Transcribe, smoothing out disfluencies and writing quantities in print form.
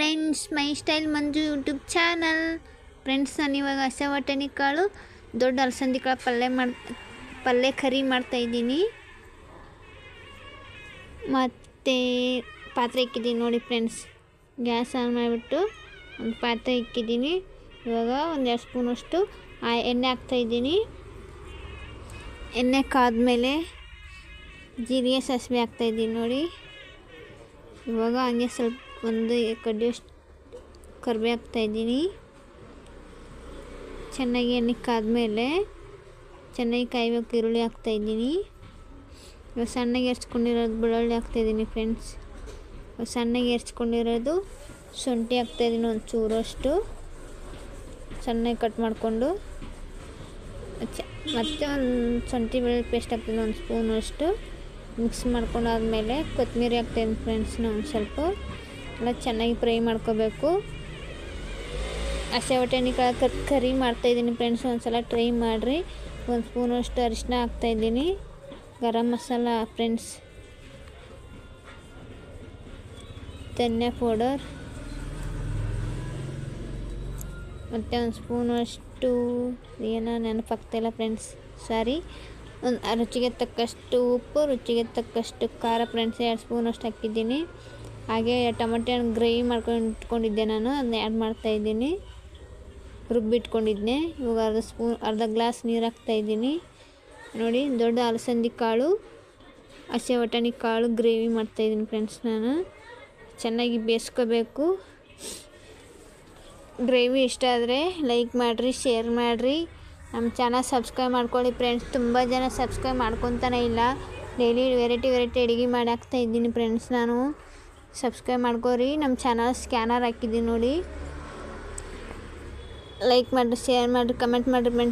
Friends, ಮೈ style ಮಂಜು YouTube channel. Friends, ನಾನು ಇವಾಗ ಹಸೆ ಬಟಾಣಿ ಕಾಳು ದೊಡ್ಡ ಅಲಸಂದಿ ಕಾಳು ಪಲ್ಯ ಕರಿ ಮಾಡ್ತಾಯಿದ್ದೀನಿ. ಮತ್ತು ಪಾತ್ರೆ ಇಕ್ಕಿದ್ದೀನಿ ನೋಡಿ ಫ್ರೆಂಡ್ಸ್. ಗ್ಯಾಸ್ ಆನ್ ಮಾಡಿಬಿಟ್ಟು ಒಂದು ಪಾತ್ರೆ ಇಕ್ಕಿದ್ದೀನಿ. ಇವಾಗ ಒಂದು 2 ಸ್ಪೂನಷ್ಟು ಎಣ್ಣೆ ಹಾಕ್ತಾಯಿದ್ದೀನಿ. ಎಣ್ಣೆ ಕಾದ್ಮೇಲೆ ಜೀರಿಗೆ ಸಾಸಿವೆ ಹಾಕ್ತಾಯಿದ್ದೀನಿ ನೋಡಿ. ಇವಾಗ ಹಂಗೆ ಸ್ವಲ್ಪ ಒಂದು ಕಡ್ಡಿಯಷ್ಟು ಕರಿಬೇವು ಹಾಕ್ತಾಯಿದ್ದೀನಿ. ಚೆನ್ನಾಗಿ ಎಣ್ಣೆ ಕಾದ್ಮೇಲೆ ಚೆನ್ನಾಗಿ ಕಾಯ್ಬೇಕು ಈರುಳ್ಳಿ ಹಾಕ್ತಾಯಿದ್ದೀನಿ. ಇವಾಗ ಸಣ್ಣಗೆ ಹೆರ್ಚ್ಕೊಂಡಿರೋದು ಬೆಳ್ಳುಳ್ಳಿ ಹಾಕ್ತಾಯಿದ್ದೀನಿ ಫ್ರೆಂಡ್ಸ್. ಸಣ್ಣಗೆ ಹೆರ್ಚ್ಕೊಂಡಿರೋದು ಶುಂಠಿ ಹಾಕ್ತಾಯಿದ್ದೀನಿ, ಒಂದು ಚೂರಷ್ಟು ಸಣ್ಣಗೆ ಕಟ್ ಮಾಡಿಕೊಂಡು. ಮತ್ತು ಒಂದು ಶುಂಠಿ ಬೆಳ್ಳುಳ್ಳಿ ಪೇಸ್ಟ್ ಹಾಕ್ತೀನಿ, ಒಂದು ಸ್ಪೂನಷ್ಟು ಮಿಕ್ಸ್ ಮಾಡ್ಕೊಂಡಾದ್ಮೇಲೆ ಕೊತ್ತಂಬರಿ ಹಾಕ್ತಾಯಿದ್ದೀನಿ ಫ್ರೆಂಡ್ಸ್. ಒಂದು ಸ್ವಲ್ಪ ಎಲ್ಲ ಚೆನ್ನಾಗಿ ಫ್ರೈ ಮಾಡ್ಕೋಬೇಕು. ಹಸೆ ಬಟಾಣಿ ಕಾಳು ಕರಿ ಮಾಡ್ತಾಯಿದ್ದೀನಿ ಫ್ರೆಂಡ್ಸ್. ಒಂದು ಸಲ ಟ್ರೈ ಮಾಡಿರಿ. ಒಂದು ಸ್ಪೂನಷ್ಟು ಅರಿಶಿನ ಹಾಕ್ತಾಯಿದ್ದೀನಿ, ಗರಂ ಮಸಾಲ ಫ್ರೆಂಡ್ಸ್, ಧನಿಯಾ ಪೌಡರ್, ಮತ್ತು ಒಂದು ಸ್ಪೂನಷ್ಟು ಏನೋ ನೆನಪಾಗ್ತಾಯಿಲ್ಲ ಫ್ರೆಂಡ್ಸ್, ಸಾರಿ. ಒಂದು ರುಚಿಗೆ ತಕ್ಕಷ್ಟು ಉಪ್ಪು, ರುಚಿಗೆ ತಕ್ಕಷ್ಟು ಖಾರ ಫ್ರೆಂಡ್ಸ್. 2 ಸ್ಪೂನಷ್ಟು ಹಾಕಿದ್ದೀನಿ. ಹಾಗೆ ಟೊಮೆಟೊ ಹಣ್ಣು ಗ್ರೇವಿ ಮಾಡ್ಕೊಂಡು ಇಟ್ಕೊಂಡಿದ್ದೆ ನಾನು, ಅದನ್ನ ಆ್ಯಡ್ ಮಾಡ್ತಾಯಿದ್ದೀನಿ. ರುಬ್ಬಿಟ್ಕೊಂಡಿದ್ದೆ. ಇವಾಗ ಅರ್ಧ ಗ್ಲಾಸ್ ನೀರು ಹಾಕ್ತಾಯಿದ್ದೀನಿ ನೋಡಿ. ದೊಡ್ಡ ಅಲಸಂದಿ ಕಾಳು ಹಸೆ ಬಟಾಣಿ ಕಾಳು ಗ್ರೇವಿ ಮಾಡ್ತಾಯಿದ್ದೀನಿ ಫ್ರೆಂಡ್ಸ್. ನಾನು ಚೆನ್ನಾಗಿ ಬೇಯಿಸ್ಕೋಬೇಕು. ಗ್ರೇವಿ ಇಷ್ಟ ಆದರೆ ಲೈಕ್ ಮಾಡಿರಿ, ಶೇರ್ ಮಾಡಿರಿ, ನಮ್ಮ ಚಾನಲ್ ಸಬ್ಸ್ಕ್ರೈಬ್ ಮಾಡ್ಕೊಳ್ಳಿ ಫ್ರೆಂಡ್ಸ್. ತುಂಬ ಜನ ಸಬ್ಸ್ಕ್ರೈಬ್ ಮಾಡ್ಕೊತಾನೆ ಇಲ್ಲ. ಡೈಲಿ ವೆರೈಟಿ ಅಡುಗೆ ಮಾಡಿ ಹಾಕ್ತಾಯಿದ್ದೀನಿ ಫ್ರೆಂಡ್ಸ್. ನಾನು ಸಬ್ಸ್ಕ್ರೈಬ್ ಮಾಡ್ಕೋರಿ. ನಮ್ಮ ಚಾನಲ್ ಸ್ಕ್ಯಾನರ್ ಹಾಕಿದ್ದೀನಿ ನೋಡಿ. ಲೈಕ್ ಮಾಡಿರಿ, ಶೇರ್ ಮಾಡಿರಿ, ಕಮೆಂಟ್ ಮಾಡಿರಿ ಫ್ರೆಂಡ್ಸ್.